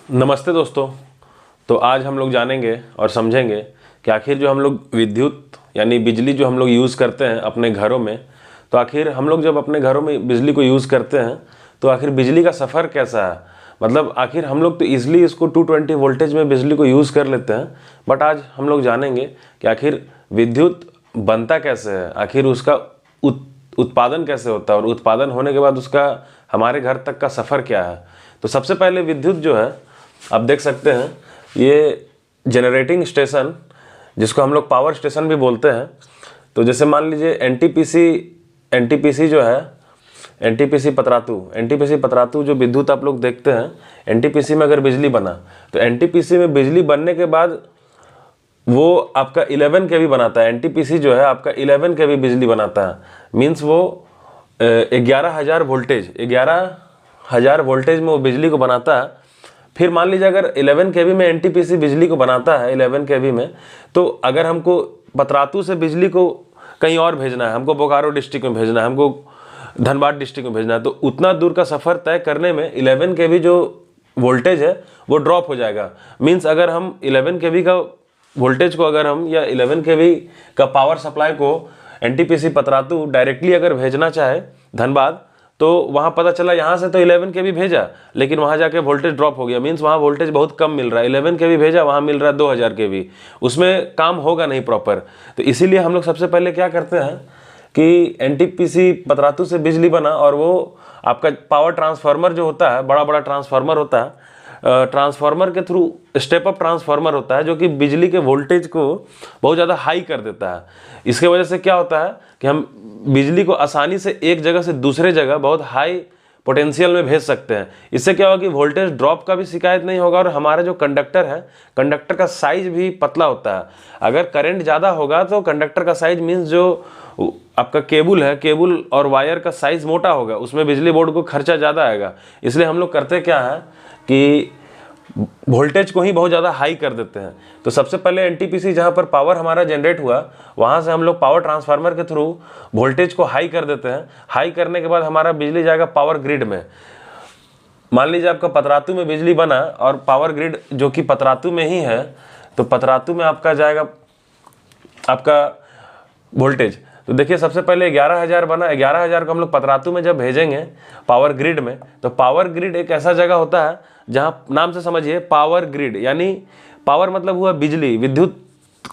नमस्ते दोस्तों। तो आज हम लोग जानेंगे और समझेंगे कि आखिर जो हम लोग विद्युत यानी बिजली जो हम लोग यूज़ करते हैं अपने घरों में, तो आखिर हम लोग जब अपने घरों में बिजली को यूज़ करते हैं तो आखिर बिजली का सफ़र कैसा है। मतलब आखिर हम लोग तो ईज़िली इसको 220 वोल्टेज में बिजली को यूज़ कर लेते हैं, बट आज हम लोग जानेंगे कि आखिर विद्युत बनता कैसे है, आखिर उसका उत्पादन कैसे होता है और उत्पादन होने के बाद उसका हमारे घर तक का सफ़र क्या है। तो सबसे पहले विद्युत जो है आप देख सकते हैं, ये जनरेटिंग स्टेशन जिसको हम लोग पावर स्टेशन भी बोलते हैं। तो जैसे मान लीजिए एनटीपीसी जो है, एनटीपीसी पतरातू जो विद्युत आप लोग देखते हैं, एनटीपीसी में अगर बिजली बना तो एनटीपीसी में बिजली बनने के बाद वो आपका 11 केवी बनाता है। एनटीपीसी जो है आपका 11 केवी बिजली बनाता है, मीन्स वो 11,000 वोल्टेज में वो बिजली को बनाता है। फिर मान लीजिए अगर 11 केवी में एनटीपीसी बिजली को बनाता है 11 केवी में, तो अगर हमको पतरातू से बिजली को कहीं और भेजना है, हमको बोकारो डिस्ट्रिक्ट में भेजना है, हमको धनबाद डिस्ट्रिक्ट में भेजना है, तो उतना दूर का सफ़र तय करने में 11 केवी जो वोल्टेज है वो ड्रॉप हो जाएगा। मीन्स अगर हम 11 केवी का वोल्टेज को अगर हम या 11 केवी का पावर सप्लाई को एनटीपीसी पतरातू डायरेक्टली अगर भेजना चाहे धनबाद, तो वहाँ पता चला यहाँ से तो 11 केवी भेजा लेकिन वहाँ जाके वोल्टेज ड्रॉप हो गया, मीन्स वहाँ वोल्टेज बहुत कम मिल रहा है। 11 केवी भेजा, वहाँ मिल रहा है 2000 केवी, उसमें काम होगा नहीं प्रॉपर। तो इसीलिए हम लोग सबसे पहले क्या करते हैं कि एनटीपीसी पतरातू से बिजली बना और वो आपका पावर ट्रांसफार्मर जो होता है, बड़ा बड़ा ट्रांसफार्मर होता है, ट्रांसफार्मर के थ्रू स्टेप अप ट्रांसफार्मर होता है जो कि बिजली के वोल्टेज को बहुत ज़्यादा हाई कर देता है। इसके वजह से क्या होता है कि हम बिजली को आसानी से एक जगह से दूसरे जगह बहुत हाई पोटेंशियल में भेज सकते हैं। इससे क्या होगा कि वोल्टेज ड्रॉप का भी शिकायत नहीं होगा और हमारा जो कंडक्टर है, कंडक्टर का साइज भी पतला होता है। अगर करंट ज़्यादा होगा तो कंडक्टर का साइज मीन्स जो आपका केबल है, केबल और वायर का साइज मोटा होगा, उसमें बिजली बोर्ड को खर्चा ज़्यादा आएगा। इसलिए हम लोग करते क्या है कि वोल्टेज को ही बहुत ज़्यादा हाई कर देते हैं। तो सबसे पहले एनटीपीसी जहाँ पर पावर हमारा जनरेट हुआ, वहाँ से हम लोग पावर ट्रांसफार्मर के थ्रू वोल्टेज को हाई कर देते हैं। हाई करने के बाद हमारा बिजली जाएगा पावर ग्रिड में। मान लीजिए आपका पतरातू में बिजली बना और पावर ग्रिड जो कि पतरातू में ही है, तो पतरातू में आपका जाएगा आपका वोल्टेज। तो देखिए सबसे पहले 11,000 बना, 11,000 को हम लोग पतरातू में जब भेजेंगे पावर ग्रिड में, तो पावर ग्रिड एक ऐसा जगह होता है जहाँ नाम से समझिए पावर ग्रिड, यानी पावर मतलब हुआ बिजली, विद्युत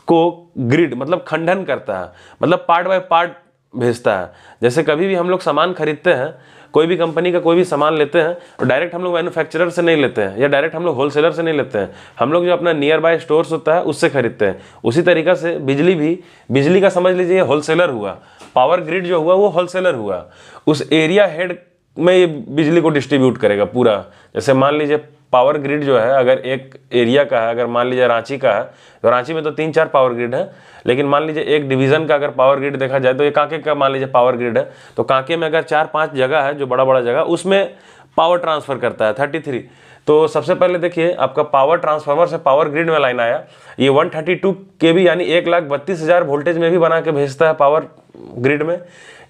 को ग्रिड मतलब खंडन करता है, मतलब पार्ट बाय पार्ट भेजता है। जैसे कभी भी हम लोग सामान खरीदते हैं, कोई भी कंपनी का कोई भी सामान लेते हैं तो डायरेक्ट हम लोग मैन्युफैक्चरर से नहीं लेते हैं या डायरेक्ट हम लोग होलसेलर से नहीं लेते हैं, हम लोग जो अपना नियर बाय स्टोर्स होता है उससे खरीदते हैं। उसी तरीक़ा से बिजली भी, बिजली का समझ लीजिए होलसेलर हुआ, पावर ग्रिड जो हुआ वो होलसेलर हुआ। उस एरिया हेड में ये बिजली को डिस्ट्रीब्यूट करेगा पूरा। जैसे मान लीजिए पावर ग्रिड जो है अगर एक एरिया का है, अगर मान लीजिए रांची का है तो रांची में तो 3-4 पावर ग्रिड है, लेकिन मान लीजिए एक डिवीज़न का अगर पावर ग्रिड देखा जाए तो ये कांके का मान लीजिए पावर ग्रिड है, तो कांके में अगर 4-5 जगह है जो बड़ा बड़ा जगह, उसमें पावर ट्रांसफ़र करता है 33। तो सबसे पहले देखिए आपका पावर ट्रांसफार्मर से पावर ग्रिड में लाइन आया, ये 132 केवी यानी 1,32,000 वोल्टेज में भी बना के भेजता है पावर ग्रिड में,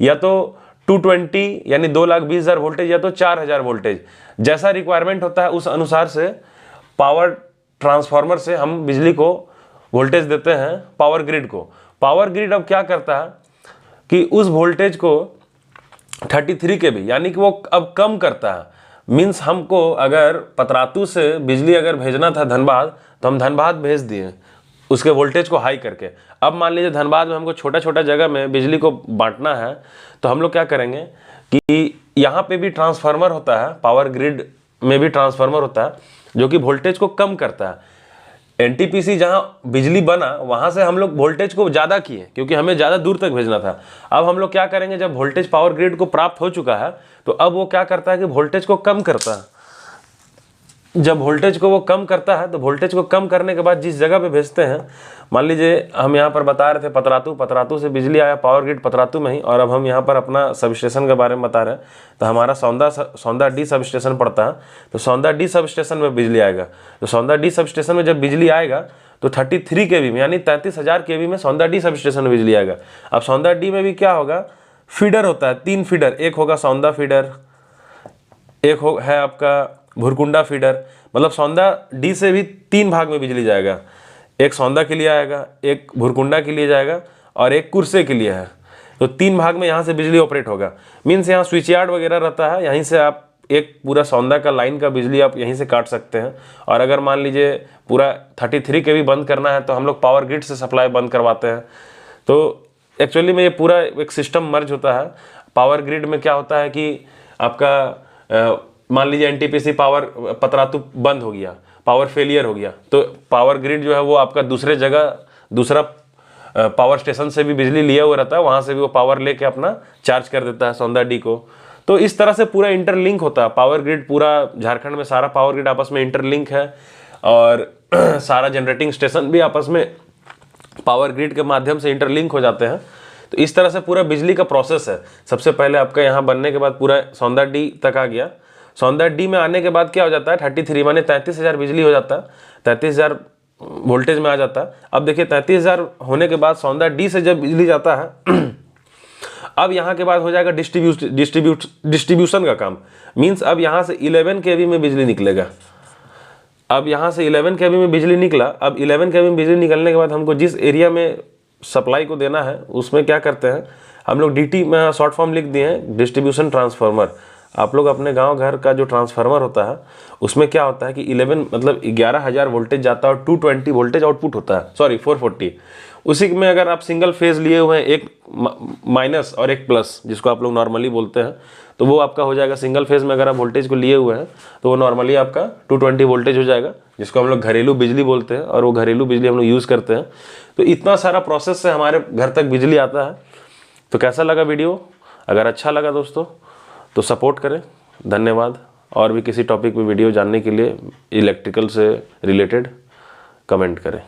या तो 220 यानी 2,20,000 वोल्टेज, या तो 4,000 वोल्टेज। जैसा रिक्वायरमेंट होता है उस अनुसार से पावर ट्रांसफार्मर से हम बिजली को वोल्टेज देते हैं पावर ग्रिड को। पावर ग्रिड अब क्या करता है कि उस वोल्टेज को 33 केवी यानी कि वो अब कम करता है। मीन्स हमको अगर पतरातू से बिजली अगर भेजना था धनबाद, तो हम धनबाद भेज दिए उसके वोल्टेज को हाई करके। अब मान लीजिए धनबाद में हमको छोटा छोटा जगह में बिजली को बांटना है, तो हम लोग क्या करेंगे कि यहाँ पे भी ट्रांसफार्मर होता है, पावर ग्रिड में भी ट्रांसफार्मर होता है जो कि वोल्टेज को कम करता है। एनटीपीसी जहाँ बिजली बना वहाँ से हम लोग वोल्टेज को ज़्यादा किए क्योंकि हमें ज़्यादा दूर तक भेजना था। अब हम लोग क्या करेंगे, जब वोल्टेज पावर ग्रिड को प्राप्त हो चुका है तो अब वो क्या करता है कि वोल्टेज को कम करता है। जब वोल्टेज को वो कम करता है तो वोल्टेज को कम करने के बाद जिस जगह पे भेजते हैं, मान लीजिए हम यहाँ पर बता रहे थे पतरातू से बिजली आया पावर ग्रिड पतरातू में ही, और अब हम यहाँ पर अपना सब स्टेशन के बारे में बता रहे हैं। तो हमारा सौंदा डी सब स्टेशन पड़ता है, तो सौंदा डी सब स्टेशन में बिजली आएगा। तो सौंदा डी सब स्टेशन में जब बिजली आएगा तो 33 केवी में यानी 33,000 केवी में सौंदा डी सब स्टेशन में बिजली आएगा। अब सौंदा डी में भी क्या होगा, फीडर होता है, 3 फीडर, एक होगा सौंदा फीडर, एक है आपका भुरकुंडा फीडर, मतलब सौंदा डी से भी 3 भाग में बिजली जाएगा। एक सौंदा के लिए आएगा, एक भुरकुंडा के लिए जाएगा और एक कुर्से के लिए है। तो 3 भाग में यहाँ से बिजली ऑपरेट होगा। मीन्स यहाँ स्विच यार्ड वगैरह रहता है, यहीं से आप एक पूरा सौंदा का लाइन का बिजली आप यहीं से काट सकते हैं। और अगर मान लीजिए पूरा 33 kV बंद करना है तो हम लोग पावर ग्रिड से सप्लाई बंद करवाते हैं। तो एक्चुअली में ये पूरा एक सिस्टम मर्ज होता है। पावर ग्रिड में क्या होता है कि आपका मान लीजिए एनटीपीसी पावर पतरातू बंद हो गया, पावर फेलियर हो गया, तो पावर ग्रिड जो है वो आपका दूसरे जगह दूसरा पावर स्टेशन से भी बिजली लिया हुआ रहता है, वहाँ से भी वो पावर लेके अपना चार्ज कर देता है सौंदा डी को। तो इस तरह से पूरा इंटरलिंक होता है पावर ग्रिड। पूरा झारखंड में सारा पावर ग्रिड आपस में इंटरलिंक है और सारा जनरेटिंग स्टेशन भी आपस में पावर ग्रिड के माध्यम से इंटरलिंक हो जाते हैं। तो इस तरह से पूरा बिजली का प्रोसेस है। सबसे पहले आपका यहाँ बनने के बाद पूरा सौंदा डी तक आ गया। सौंदा डी में आने के बाद क्या हो जाता है, 33 माने 33,000 बिजली हो जाता है, 33,000 वोल्टेज में आ जाता है। अब देखिए 33,000 होने के बाद सौंदा डी से जब बिजली जाता है अब यहाँ के बाद हो जाएगा डिस्ट्रीब्यूशन का काम। मीन्स अब यहाँ से 11 kV में बिजली निकलेगा। अब यहाँ से 11 kV में बिजली निकला। अब 11 kV में बिजली निकलने के बाद हमको जिस एरिया में सप्लाई को देना है उसमें क्या करते हैं हम लोग, DT में शॉर्ट फॉर्म लिख दिए हैं, डिस्ट्रीब्यूशन ट्रांसफार्मर। आप लोग अपने गांव घर का जो ट्रांसफार्मर होता है उसमें क्या होता है कि 11,000 वोल्टेज जाता है और 220 वोल्टेज आउटपुट होता है, सॉरी 440। उसी में अगर आप सिंगल फेज लिए हुए हैं, एक माइनस और एक प्लस जिसको आप लोग नॉर्मली बोलते हैं, तो वो आपका हो जाएगा सिंगल फेज में। अगर आप वोल्टेज को लिए हुए हैं तो वो नॉर्मली आपका 220 वोल्टेज हो जाएगा, जिसको हम लोग घरेलू बिजली बोलते हैं और वो घरेलू बिजली हम लोग यूज़ करते हैं। तो इतना सारा प्रोसेस से हमारे घर तक बिजली आता है। तो कैसा लगा वीडियो? अगर अच्छा लगा दोस्तों तो सपोर्ट करें। धन्यवाद। और भी किसी टॉपिक पे वीडियो जानने के लिए इलेक्ट्रिकल से रिलेटेड कमेंट करें।